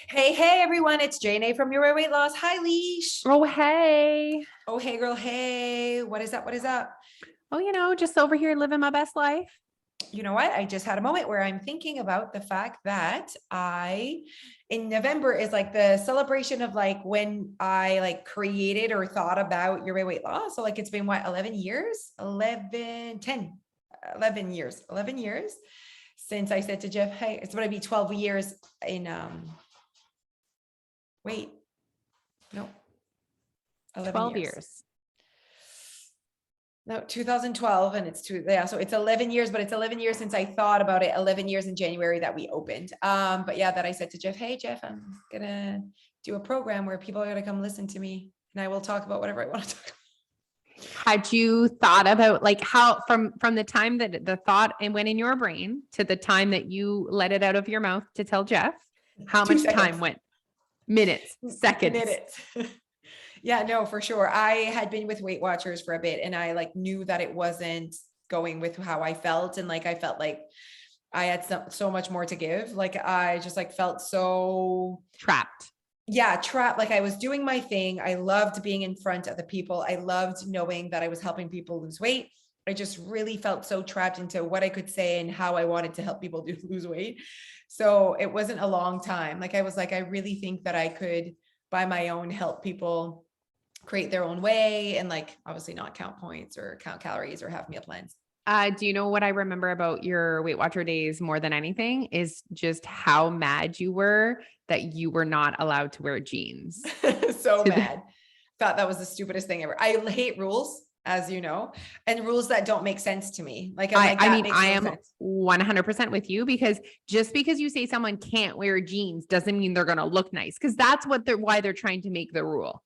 Hey, everyone. It's Jane from Your Weight Loss. Hi, Leash. Oh, hey. Oh, hey, girl. Hey, what is up? What is up? Oh, just over here living my best life. You know what? I just had a moment where I'm thinking about the fact that in November is like the celebration of like when I like created or thought about Your Weight Loss. So like it's been what, 11 years? 11 years, 11 years since I said to Jeff, hey, it's going to be 12 years in, wait, no, 11 12 years. years. No, 2012, and so it's 11 years, but it's 11 years since I thought about it. 11 years in January that we opened. But yeah, that I said to Jeff, hey Jeff, I'm gonna do a program where people are gonna come listen to me, and I will talk about whatever I want to talk about. Had you thought about like how from the time that the thought and went in your brain to the time that you let it out of your mouth to tell Jeff, how 2 much seconds. time went? Minutes, seconds. Minutes. Yeah, no, for sure. I had been with Weight Watchers for a bit, and I like knew that it wasn't going with how I felt, and like I felt like I had so much more to give. Like I just like felt so trapped. Yeah, trapped. Like I was doing my thing. I loved being in front of the people. I loved knowing that I was helping people lose weight. I just really felt so trapped into what I could say and how I wanted to help people lose weight. So it wasn't a long time. Like I was like, I really think that I could, by my own, help people create their own way and like obviously not count points or count calories or have meal plans. Do you know what I remember about your Weight Watcher days more than anything is just how mad you were that you were not allowed to wear jeans. So mad. Thought that was the stupidest thing ever. I hate rules, as you know, and rules that don't make sense to me. Like, I'm like, that makes I no am sense. 100% with you because just because you say someone can't wear jeans doesn't mean they're going to look nice. Cause that's why they're trying to make the rule.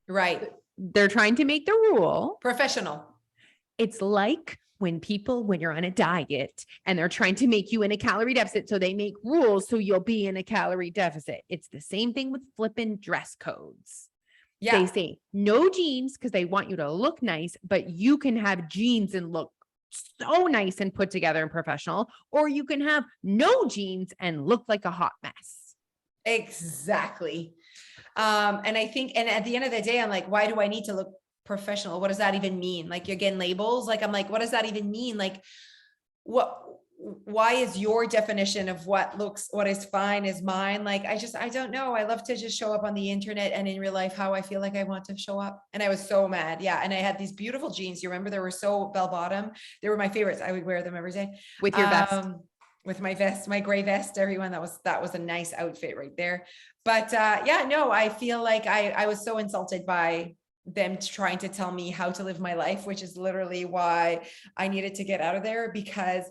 Right. They're trying to make the rule Professional. It's like when you're on a diet and they're trying to make you in a calorie deficit. So they make rules so you'll be in a calorie deficit. It's the same thing with flipping dress codes. Yeah. They say no jeans because they want you to look nice, but you can have jeans and look so nice and put together and professional, or you can have no jeans and look like a hot mess. Exactly. And I think, and at the end of the day, I'm like, why do I need to look professional? What does that even mean? Like you're getting labels. Like, I'm like, what does that even mean? Like why is your definition of what is fine is mine? Like, I don't know. I love to just show up on the internet and in real life how I feel like I want to show up. And I was so mad. Yeah. And I had these beautiful jeans. You remember they were so bell bottom. They were my favorites. I would wear them every day. With your vest. With my vest, my gray vest, everyone. That was a nice outfit right there. But yeah, no, I feel like I was so insulted by them trying to tell me how to live my life, which is literally why I needed to get out of there, because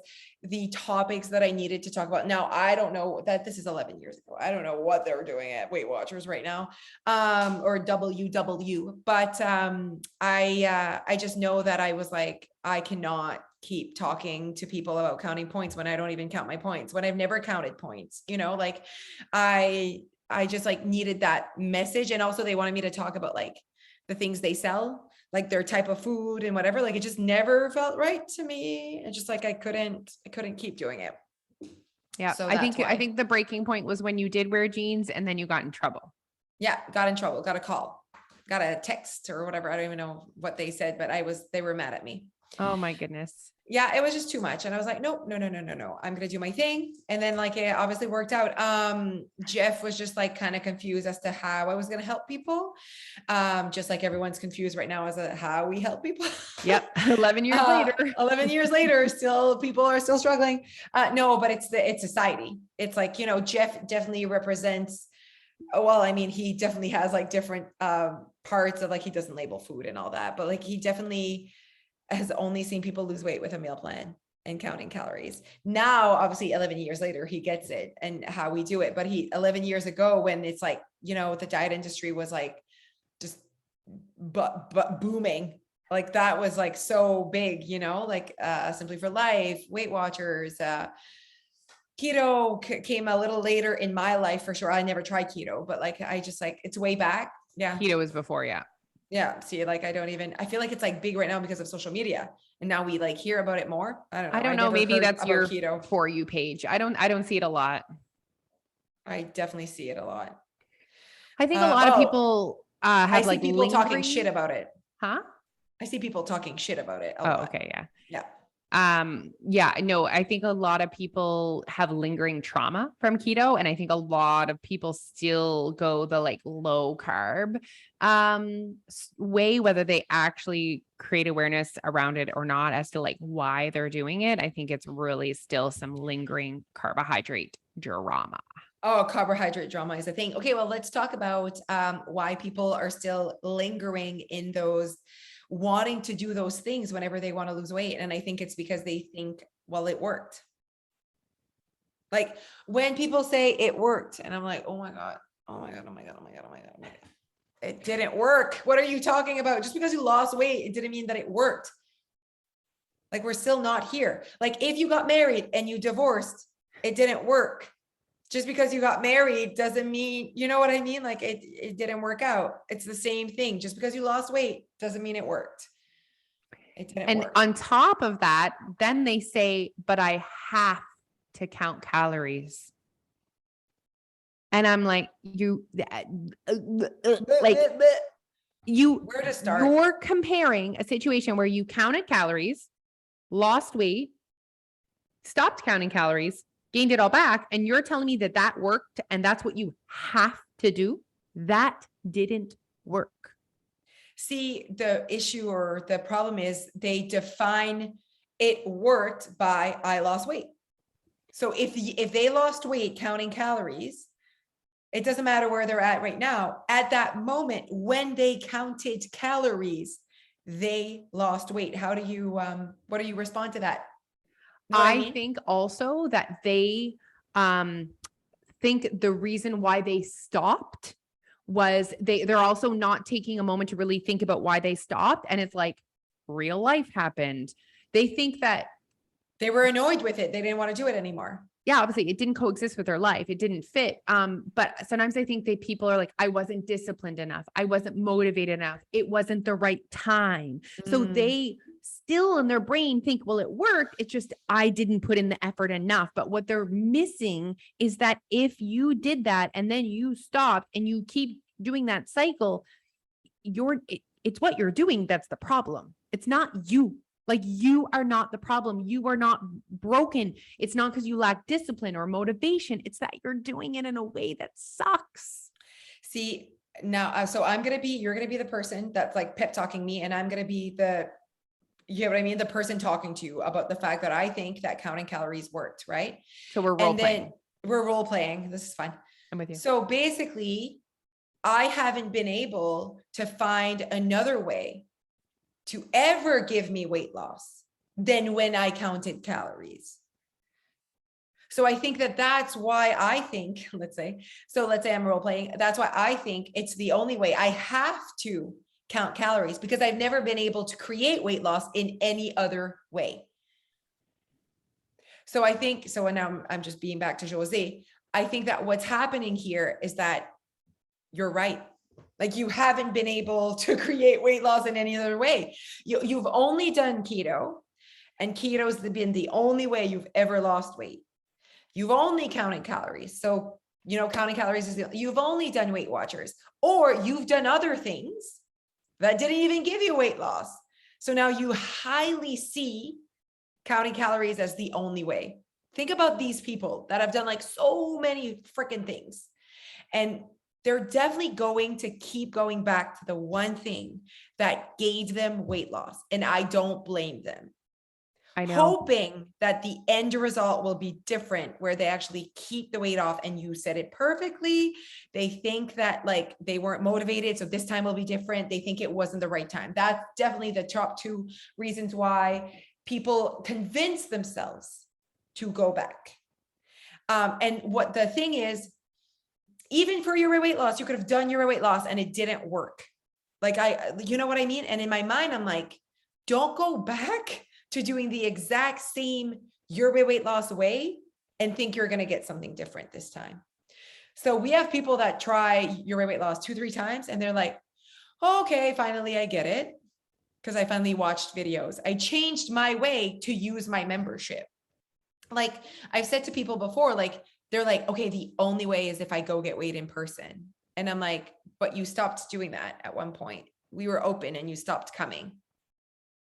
the topics that I needed to talk about. Now, I don't know that this is 11 years ago. I don't know what they're doing at Weight Watchers right now, or WWW, but I just know that I was like, I cannot keep talking to people about counting points when I don't even count my points, when I've never counted points, like I just like needed that message. And also they wanted me to talk about like the things they sell, like their type of food and whatever. Like it just never felt right to me. And just like, I couldn't keep doing it. Yeah. So I think the breaking point was when you did wear jeans and then you got in trouble. Yeah. Got in trouble, got a call, got a text or whatever. I don't even know what they said, but they were mad at me. Oh my goodness. Yeah, it was just too much. And I was like, no. I'm going to do my thing. And then like, it obviously worked out. Jeff was just like kind of confused as to how I was going to help people. Just like everyone's confused right now as to how we help people. Yep. 11 years later. 11 years later, people are still struggling. No, but it's society. It's like, Jeff definitely represents, well, I mean, he definitely has like different parts of like, he doesn't label food and all that, but like, he definitely has only seen people lose weight with a meal plan and counting calories. Now, obviously 11 years later, he gets it and how we do it. But 11 years ago, when it's like, the diet industry was like, just but booming, like that was like so big, like Simply for Life, Weight Watchers, keto came a little later in my life for sure. I never tried keto, but like, I just like, it's way back. Yeah. Keto was before. Yeah. Yeah. See, like, I feel like it's like big right now because of social media. And now we like hear about it more. I don't know. Maybe that's your keto For You page. I don't see it a lot. I definitely see it a lot. I think a lot of people I have see like people talking lingering, shit about it. huh? I see people talking shit about it a Oh, lot. okay. Yeah. Yeah. Yeah, no, I think a lot of people have lingering trauma from keto. And I think a lot of people still go the like low carb way, whether they actually create awareness around it or not as to like why they're doing it. I think it's really still some lingering carbohydrate drama. Oh, carbohydrate drama is a thing. Okay, well, let's talk about why people are still lingering in those, wanting to do those things whenever they want to lose weight. And I think it's because they think, well, it worked. Like when people say it worked, and I'm like, oh my God, oh my God, oh my God, oh my God, oh my God, oh my God. It didn't work. What are you talking about? Just because you lost weight, it didn't mean that it worked. Like we're still not here. Like if you got married and you divorced, it didn't work. Just because you got married doesn't mean, you know what I mean? Like it didn't work out. It's the same thing. Just because you lost weight doesn't mean it worked. It didn't And work. on top of that, then they say, but I have to count calories. And I'm like, like Where to start? you're comparing a situation where you counted calories, lost weight, stopped counting calories, gained it all back. And you're telling me that that worked and that's what you have to do. That didn't work. See, the issue or the problem is they define it worked by I lost weight. So if they lost weight counting calories, it doesn't matter where they're at right now. At that moment, when they counted calories, they lost weight. How do you, what do you respond to that? Know what I mean? think also that they think the reason why they stopped was they're also not taking a moment to really think about why they stopped. And it's like real life happened. They think that They were annoyed with it. They didn't want to do it anymore. yeah, obviously it didn't coexist with their life. It didn't fit. But sometimes I think that people are like, I wasn't disciplined enough. I wasn't motivated enough. It wasn't the right time. So they still in their brain think, well, it worked. It's just, I didn't put in the effort enough. But what they're missing is that if you did that and then you stop and you keep doing that cycle, it's what you're doing. That's the problem. It's not you. Like you are not the problem. You are not broken. It's not because you lack discipline or motivation. It's that you're doing it in a way that sucks. See, now, so you're going to be the person that's like pep talking me, and I'm going to be you know what I mean? The person talking to you about the fact that I think that counting calories worked, right? So we're role playing. Then we're role playing. This is fun. I'm with you. So basically, I haven't been able to find another way to ever give me weight loss than when I counted calories. So I think that that's why I think, let's say I'm role playing. That's why I think it's the only way. I have to count calories because I've never been able to create weight loss in any other way. So I think, and now I'm just being back to Jose. I think that what's happening here is that you're right. Like you haven't been able to create weight loss in any other way. You've only done keto, and keto's been the only way you've ever lost weight. You've only counted calories. So, counting calories you've only done Weight Watchers, or you've done other things that didn't even give you weight loss. So now you highly see counting calories as the only way. Think about these people that have done like so many freaking things, and they're definitely going to keep going back to the one thing that gave them weight loss. And I don't blame them. I know. Hoping that the end result will be different, where they actually keep the weight off. And you said it perfectly. They think that like they weren't motivated, so this time will be different. They think it wasn't the right time. That's definitely the top two reasons why people convince themselves to go back. And what the thing is, even for your weight loss, you could have done your weight loss and it didn't work. Like you know what I mean? And in my mind, I'm like, don't go back to doing the exact same your weight loss way and think you're going to get something different this time. So we have people that try your weight loss 2-3 times and they're like, oh, okay, finally I get it. Because I finally watched videos. I changed my way to use my membership. Like I've said to people before, like, they're like, okay, the only way is if I go get weighed in person. And I'm like, but you stopped doing that at one point. We were open and you stopped coming.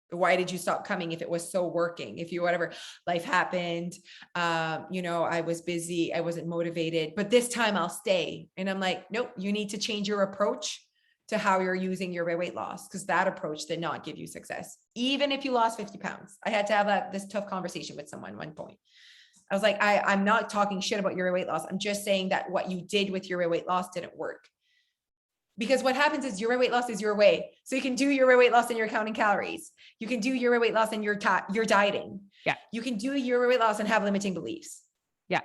Why did you stop coming if it was so working? If you, whatever, life happened, I was busy, I wasn't motivated, but this time I'll stay. And I'm like, nope, you need to change your approach to how you're using your weight loss, because that approach did not give you success. Even if you lost 50 pounds, I had to have this tough conversation with someone at one point. I was like, I'm not talking shit about your weight loss. I'm just saying that what you did with your weight loss didn't work. Because what happens is your weight loss is your way. So you can do your weight loss and you're counting calories. You can do your weight loss and you're dieting. Yeah. You can do your weight loss and have limiting beliefs. Yeah.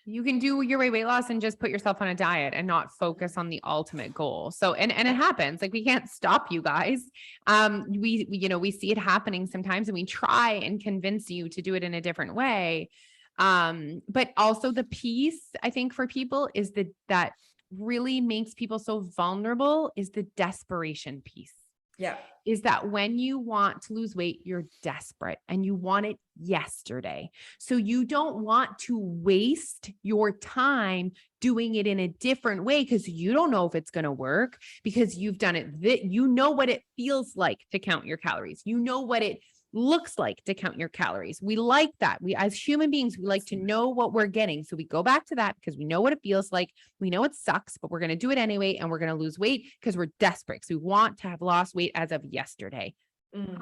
You can do your weight loss and just put yourself on a diet and not focus on the ultimate goal. So, and it happens, like, we can't stop you guys. We see it happening sometimes, and we try and convince you to do it in a different way. But also the piece, I think, for people is that really makes people so vulnerable is the desperation piece. Yeah. Is that when you want to lose weight, you're desperate and you want it yesterday. So you don't want to waste your time doing it in a different way, because you don't know if it's going to work, because you've done it. You know what it feels like to count your calories. You know what it looks like to count your calories. We like that. We, as human beings, we like to know what we're getting. So we go back to that because we know what it feels like. We know it sucks, but we're going to do it anyway. And we're going to lose weight because we're desperate. So we want to have lost weight as of yesterday.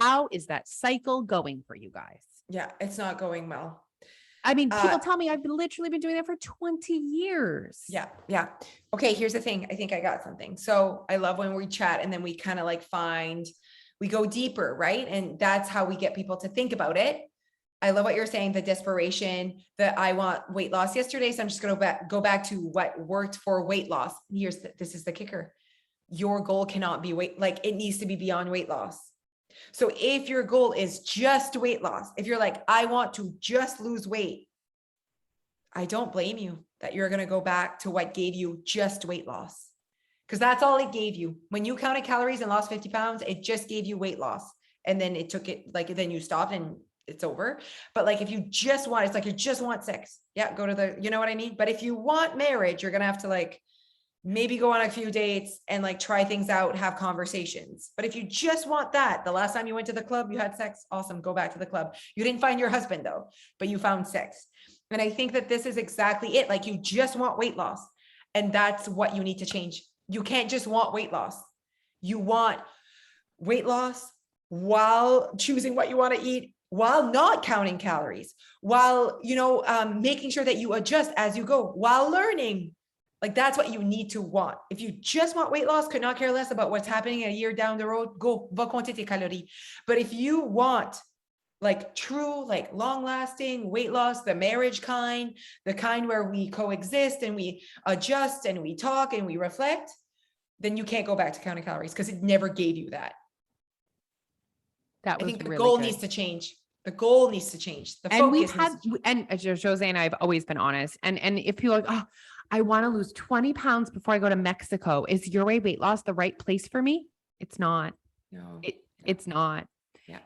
How is that cycle going for you guys? Yeah, it's not going well. I mean, people tell me I've literally been doing that for 20 years. Yeah. Yeah. Okay. Here's the thing. I think I got something. So I love when we chat and then we kind of like we go deeper, right? And that's how we get people to think about it. I love what you're saying, the desperation, that I want weight loss yesterday. So I'm just going to go back to what worked for weight loss. This is the kicker. Your goal cannot be it needs to be beyond weight loss. So if your goal is just weight loss, if you're like, I want to just lose weight, I don't blame you that you're going to go back to what gave you just weight loss. Because that's all it gave you. When you counted calories and lost 50 pounds, it just gave you weight loss. And then it took it, then you stopped and it's over. But if you just want, it's like you just want sex. Yeah, go to you know what I mean? But if you want marriage, you're going to have to maybe go on a few dates and try things out, have conversations. But if you just want that, the last time you went to the club, you had sex. Awesome. Go back to the club. You didn't find your husband though, but you found sex. And I think that this is exactly it. You just want weight loss. And that's what you need to change. You can't just want weight loss. You want weight loss while choosing what you want to eat, while not counting calories, while, making sure that you adjust as you go, while learning. That's what you need to want. If you just want weight loss, could not care less about what's happening a year down the road, go, va compter tes calories. But if you want true, long lasting weight loss, the marriage kind, the kind where we coexist and we adjust and we talk and we reflect, then you can't go back to counting calories because it never gave you that. I think the really goal good. needs to change. The goal needs to change. The and focus and Jose and I have always been honest. And if people are like, oh, I want to lose 20 pounds before I go to Mexico. Is your weight loss the right place for me? It's not. No, it's not. Yeah.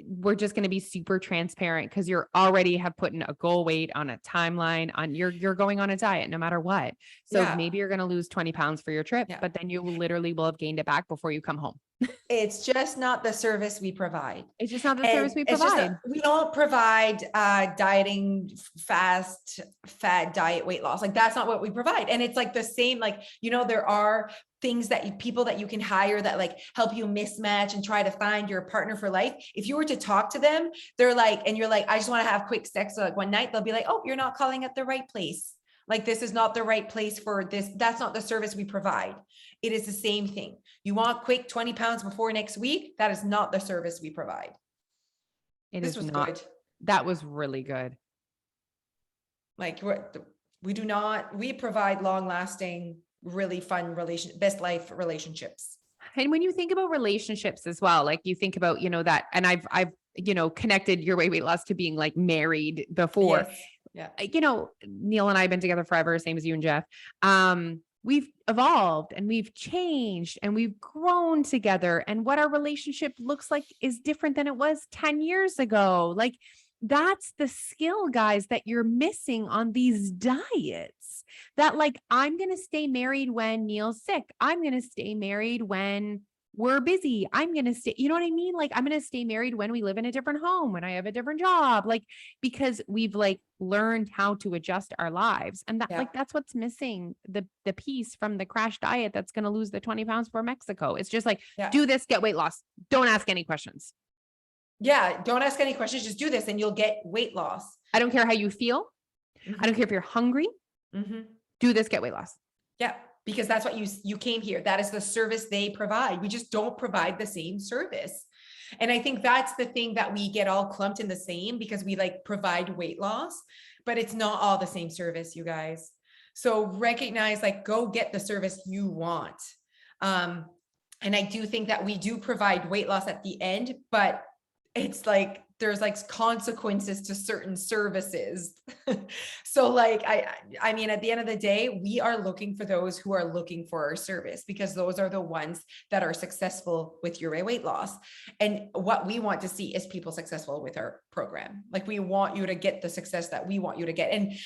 We're just going to be super transparent because you're already have put in a goal weight on a timeline on you're going on a diet no matter what. So maybe you're going to lose 20 pounds for your trip, but then you literally will have gained it back before you come home. It's just not the service we provide. It's just not the service we provide. We don't provide dieting, fast, fat diet, weight loss. That's not what we provide. And it's the same, there are things people that you can hire that help you mismatch and try to find your partner for life. If you were to talk to them, they're and you're I just want to have quick sex. So one night they'll be oh, you're not calling at the right place. This is not the right place for this. That's not the service we provide. It is the same thing. You want quick 20 pounds before next week. That is not the service we provide. This was not good. That was really good. We provide long lasting, really fun best life relationships. And when you think about relationships as well, you think about, that, and I've, connected your weight loss to being married before. Yes. Yeah. Neil and I have been together forever, same as you and Jeff. We've evolved and we've changed and we've grown together. And what our relationship looks like is different than it was 10 years ago. that's the skill, guys, that you're missing on these diets. That like, I'm going to stay married when Neil's sick. I'm going to stay married when we're busy. I'm going to stay, you know what I mean? Like, I'm going to stay married when we live in a different home, when I have a different job, like, because we've like learned how to adjust our lives. And that, Yeah. like, that's what's missing the piece from the crash diet that's going to lose the 20 pounds for Mexico. It's just like, Yeah. do this, get weight loss. Don't ask any questions. Yeah. Don't ask any questions. Just do this and you'll get weight loss. I don't care how you feel. I don't care if you're hungry. Mm-hmm. Do this, get weight loss. Yeah. Because that's what you came here. That is the service they provide. We just don't provide the same service. And I think that's the thing that we get all clumped in the same, because we like provide weight loss, but it's not all the same service, you guys. So recognize, like, go get the service you want. And I do think that we do provide weight loss at the end, but it's like, there's like consequences to certain services. So like, I mean, at the end of the day, we are looking for those who are looking for our service, because those are the ones that are successful with your weight loss. And what we want to see is people successful with our program. Like, we want you to get the success that we want you to get. And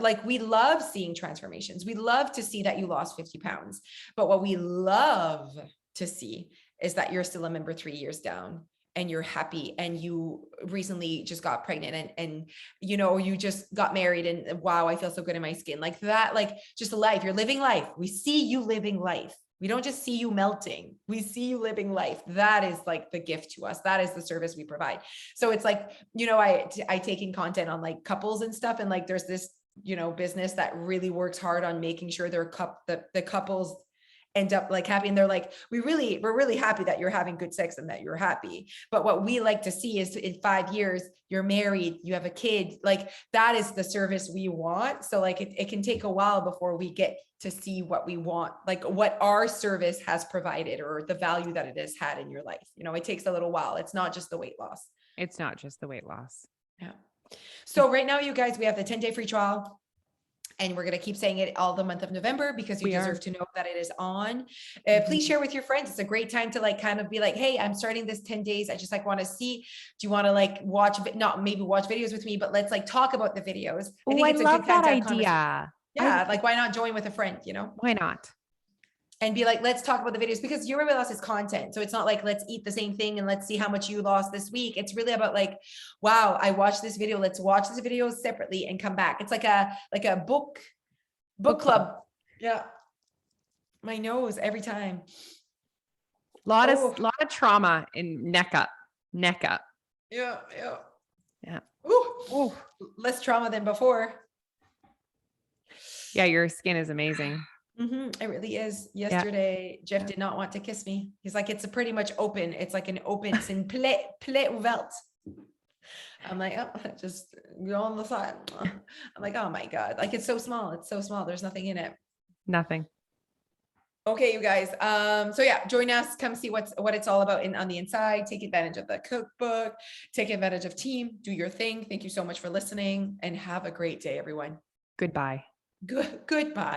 like, we love seeing transformations. We love to see that you lost 50 pounds, but what we love to see is that you're still a member 3 years down, and you're happy, and you recently just got pregnant, and you know, you just got married, and wow, I feel so good in my skin, like that, like just life. You're living life. We see you living life. We don't just see you melting. We see you living life. That is like the gift to us. That is the service we provide. So it's like, you know, I take in content on like couples and stuff. And like, there's this, you know, business that really works hard on making sure the couples end up like happy. And they're like, we're really happy that you're having good sex and that you're happy. But what we like to see is in 5 years, you're married, you have a kid. Like, that is the service we want. So like, it can take a while before we get to see what we want, like what our service has provided, or the value that it has had in your life. You know, it takes a little while. It's not just the weight loss. It's not just the weight loss. Yeah. So right now, you guys, we have the 10-day free trial. And we're going to keep saying it all the month of November, because you deserve to know that it is on. Please share with your friends. It's a great time to like kind of be like, hey, I'm starting this 10 days. I just like want to see, do you want to like watch, not maybe watch videos with me, but let's like talk about the videos. I think it's a good time to have conversation. Yeah. Like, why not join with a friend, you know? Why not? And be like, let's talk about the videos, because your weight loss is content. So it's not like, let's eat the same thing and let's see how much you lost this week. It's really about like, wow, I watched this video. Let's watch this video separately and come back. It's like a book club. Yeah. My nose every time. Lot of trauma in neck up. Yeah. Ooh. Less trauma than before. Yeah. Your skin is amazing. It really is. Yesterday, Jeff did not want to kiss me. He's like, it's a pretty much open. It's like an open, it's in plaît ouverte. I'm like, oh, just go on the side. I'm like, oh my God. Like, it's so small. It's so small. There's nothing in it. Nothing. Okay, you guys. So yeah, join us, come see what it's all about on the inside. Take advantage of the cookbook, take advantage of team, do your thing. Thank you so much for listening, and have a great day, everyone. Goodbye. Goodbye.